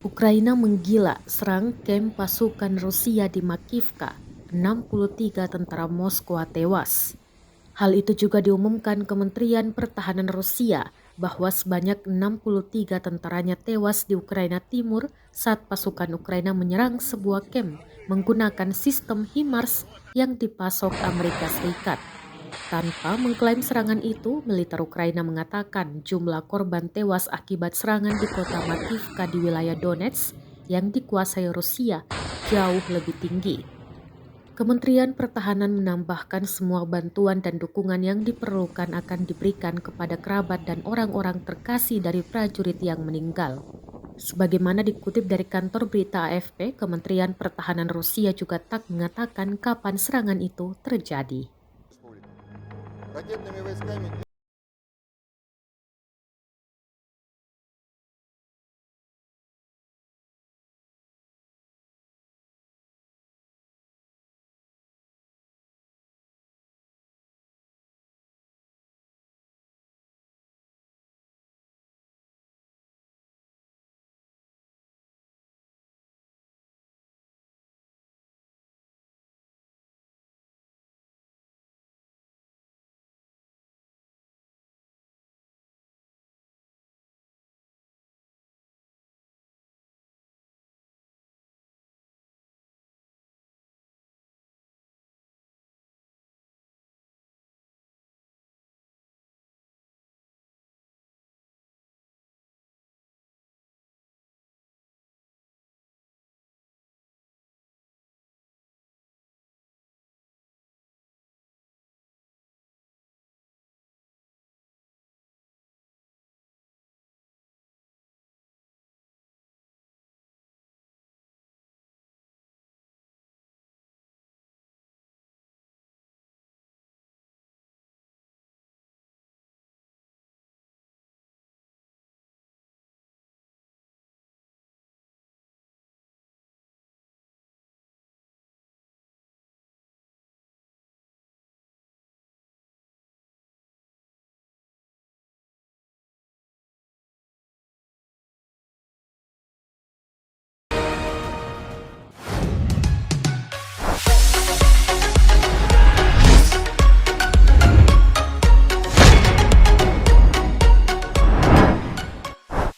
Ukraina menggila serang kamp pasukan Rusia di Makivka, 63 tentara Moskwa tewas. Hal itu juga diumumkan Kementerian Pertahanan Rusia bahwa sebanyak 63 tentaranya tewas di Ukraina Timur saat pasukan Ukraina menyerang sebuah kamp menggunakan sistem HIMARS yang dipasok Amerika Serikat. Tanpa mengklaim serangan itu, militer Ukraina mengatakan jumlah korban tewas akibat serangan di kota Makivka di wilayah Donetsk yang dikuasai Rusia jauh lebih tinggi. Kementerian Pertahanan menambahkan semua bantuan dan dukungan yang diperlukan akan diberikan kepada kerabat dan orang-orang terkasih dari prajurit yang meninggal. Sebagaimana dikutip dari kantor berita AFP, Kementerian Pertahanan Rusia juga tak mengatakan kapan serangan itu terjadi.